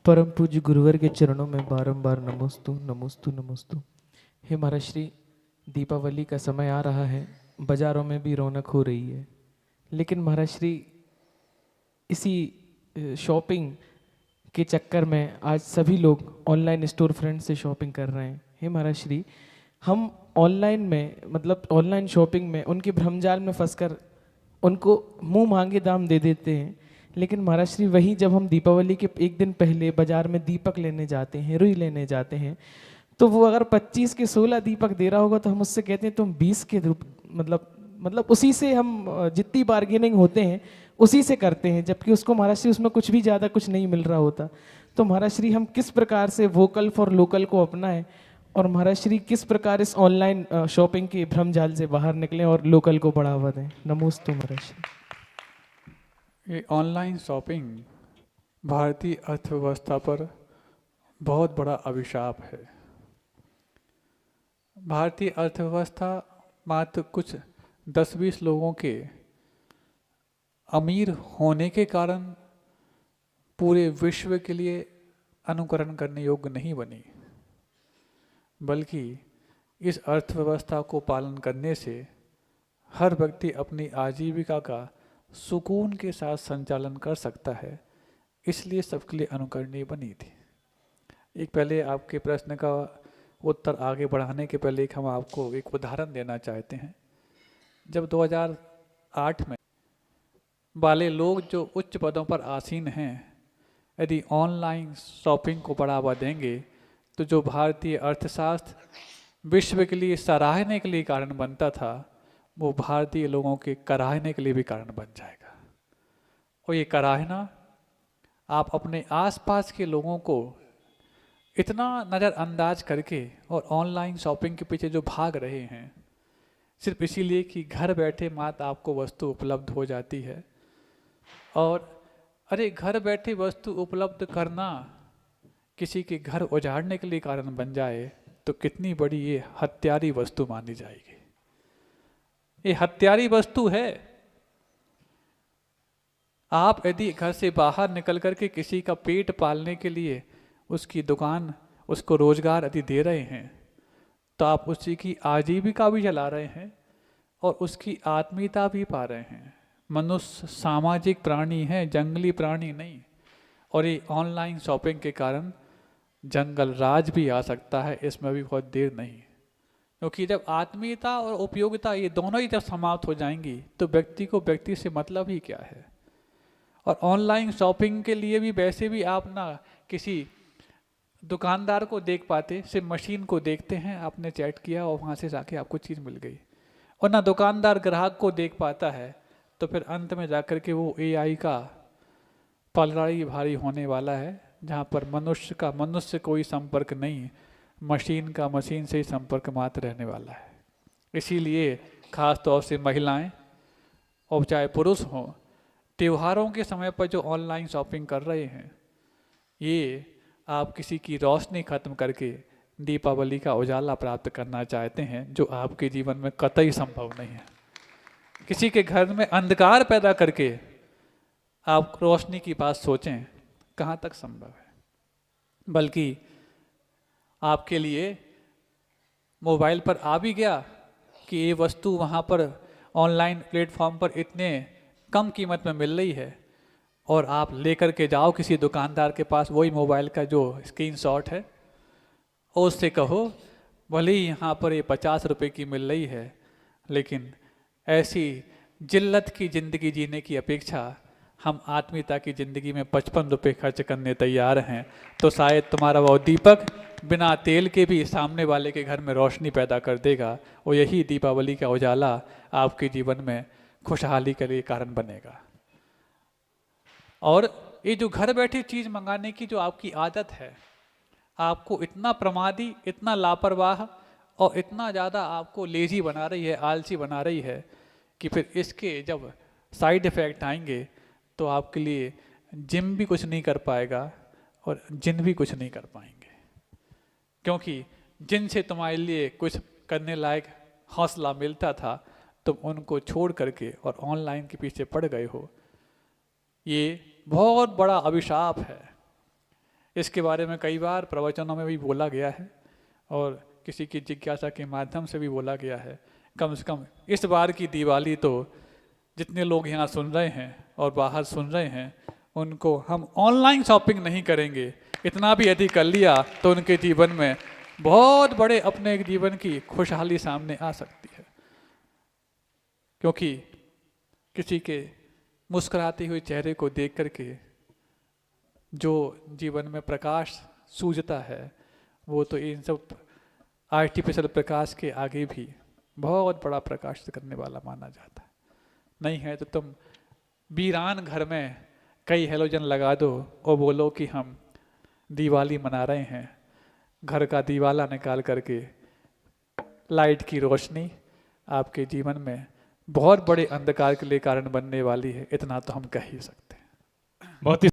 परम पूज्य गुरुवर के चरणों में बारंबार नमोस्तु नमोस्तु नमोस्तु। हे महाराज श्री, दीपावली का समय आ रहा है, बाजारों में भी रौनक हो रही है, लेकिन महाराज श्री इसी शॉपिंग के चक्कर में आज सभी लोग ऑनलाइन स्टोर फ्रंट से शॉपिंग कर रहे हैं। हे महाराज श्री, हम ऑनलाइन में मतलब ऑनलाइन शॉपिंग में उनके भ्रमजाल में फंसकर उनको मुंह मांगे दाम दे देते हैं, लेकिन महाराज श्री वहीं जब हम दीपावली के एक दिन पहले बाजार में दीपक लेने जाते हैं, रुई लेने जाते हैं, तो वो अगर 25 के 16 दीपक दे रहा होगा तो हम उससे कहते हैं तुम 20 के मतलब उसी से हम जितनी बार्गेनिंग होते हैं उसी से करते हैं, जबकि उसको महाराज श्री उसमें कुछ भी ज़्यादा कुछ नहीं मिल रहा होता। तो महाराज श्री हम किस प्रकार से वोकल फॉर लोकल को अपनाएं और महाराज श्री किस प्रकार इस ऑनलाइन शॉपिंग के भ्रमजाल से बाहर निकलें और लोकल को बढ़ावा दें। नमोस्तु महाराज श्री। ये ऑनलाइन शॉपिंग भारतीय अर्थव्यवस्था पर बहुत बड़ा अभिशाप है। भारतीय अर्थव्यवस्था मात्र कुछ 10-20 लोगों के अमीर होने के कारण पूरे विश्व के लिए अनुकरण करने योग्य नहीं बनी, बल्कि इस अर्थव्यवस्था को पालन करने से हर व्यक्ति अपनी आजीविका का सुकून के साथ संचालन कर सकता है, इसलिए सबके लिए अनुकरणीय बनी थी। एक पहले आपके प्रश्न का उत्तर आगे बढ़ाने के पहले हम आपको एक उदाहरण देना चाहते हैं। जब 2008 में वाले लोग जो उच्च पदों पर आसीन हैं, यदि ऑनलाइन शॉपिंग को बढ़ावा देंगे तो जो भारतीय अर्थशास्त्र विश्व के लिए सराहने के लिए कारण बनता था, वो भारतीय लोगों के कराहने के लिए भी कारण बन जाएगा। और ये कराहना आप अपने आसपास के लोगों को इतना नज़रअंदाज करके और ऑनलाइन शॉपिंग के पीछे जो भाग रहे हैं सिर्फ इसीलिए कि घर बैठे मात्र आपको वस्तु उपलब्ध हो जाती है। और अरे घर बैठे वस्तु उपलब्ध करना किसी के घर उजाड़ने के लिए कारण बन जाए तो कितनी बड़ी ये हत्यारी वस्तु मानी जाएगी। ये हत्यारी वस्तु है। आप यदि घर से बाहर निकल करके किसी का पेट पालने के लिए उसकी दुकान उसको रोजगार यदि दे रहे हैं तो आप उसी की आजीविका भी चला रहे हैं और उसकी आत्मीयता भी पा रहे हैं। मनुष्य सामाजिक प्राणी है, जंगली प्राणी नहीं। और ये ऑनलाइन शॉपिंग के कारण जंगल राज भी आ सकता है, इसमें भी बहुत देर नहीं, क्योंकि जब आत्मीयता और उपयोगिता ये दोनों ही जब समाप्त हो जाएंगी तो व्यक्ति को व्यक्ति से मतलब ही क्या है। और ऑनलाइन शॉपिंग के लिए भी वैसे भी आप ना किसी दुकानदार को देख पाते, सिर्फ मशीन को देखते हैं, आपने चैट किया और वहाँ से जाके आपको चीज़ मिल गई। और ना दुकानदार ग्राहक को देख पाता है, तो फिर अंत में जाकर के वो एआई का पलड़ा भारी होने वाला है, जहाँ पर मनुष्य का मनुष्य से कोई संपर्क नहीं, मशीन का मशीन से ही संपर्क मात्र रहने वाला है। इसीलिए खास तौर से महिलाएं और चाहे पुरुष हों, त्योहारों के समय पर जो ऑनलाइन शॉपिंग कर रहे हैं, ये आप किसी की रोशनी खत्म करके दीपावली का उजाला प्राप्त करना चाहते हैं, जो आपके जीवन में कतई संभव नहीं है। किसी के घर में अंधकार पैदा करके आप रोशनी की बात सोचें, कहाँ तक संभव है। बल्कि आपके लिए मोबाइल पर आ भी गया कि ये वस्तु वहाँ पर ऑनलाइन प्लेटफॉर्म पर इतने कम कीमत में मिल रही है, और आप लेकर के जाओ किसी दुकानदार के पास वही मोबाइल का जो स्क्रीनशॉट है और उससे कहो भले ही यहाँ पर ये 50 रुपये की मिल रही है, लेकिन ऐसी जिल्लत की ज़िंदगी जीने की अपेक्षा हम आत्मीयता की ज़िंदगी में 55 रुपये खर्च करने तैयार हैं, तो शायद तुम्हारा वो दीपक बिना तेल के भी सामने वाले के घर में रोशनी पैदा कर देगा। और यही दीपावली का उजाला आपके जीवन में खुशहाली के लिए कारण बनेगा। और ये जो घर बैठे चीज़ मंगाने की जो आपकी आदत है, आपको इतना प्रमादी, इतना लापरवाह और इतना ज़्यादा आपको लेजी बना रही है, आलसी बना रही है कि फिर इसके जब साइड इफ़ेक्ट आएंगे तो आपके लिए जिम भी कुछ नहीं कर पाएगा और जिन भी कुछ नहीं कर पाएंगे, क्योंकि जिनसे तुम्हारे लिए कुछ करने लायक हौसला मिलता था तुम उनको छोड़ करके और ऑनलाइन के पीछे पड़ गए हो। ये बहुत बड़ा अभिशाप है। इसके बारे में कई बार प्रवचनों में भी बोला गया है और किसी की जिज्ञासा के माध्यम से भी बोला गया है। कम से कम इस बार की दिवाली तो जितने लोग यहाँ सुन रहे हैं और बाहर सुन रहे हैं, उनको हम ऑनलाइन शॉपिंग नहीं करेंगे, इतना भी यदि कर लिया तो उनके जीवन में बहुत बड़े अपने जीवन की खुशहाली सामने आ सकती है। क्योंकि किसी के मुस्कुराते हुए चेहरे को देख करके जो जीवन में प्रकाश सूझता है, वो तो इन सब आर्टिफिशियल प्रकाश के आगे भी बहुत बड़ा प्रकाश करने वाला माना जाता है। नहीं है तो तुम वीरान घर में कई हेलोजन लगा दो और बोलो कि हम दिवाली मना रहे हैं, घर का दिवाला निकाल करके लाइट की रोशनी आपके जीवन में बहुत बड़े अंधकार के लिए कारण बनने वाली है, इतना तो हम कह ही सकते हैं। बहुत ही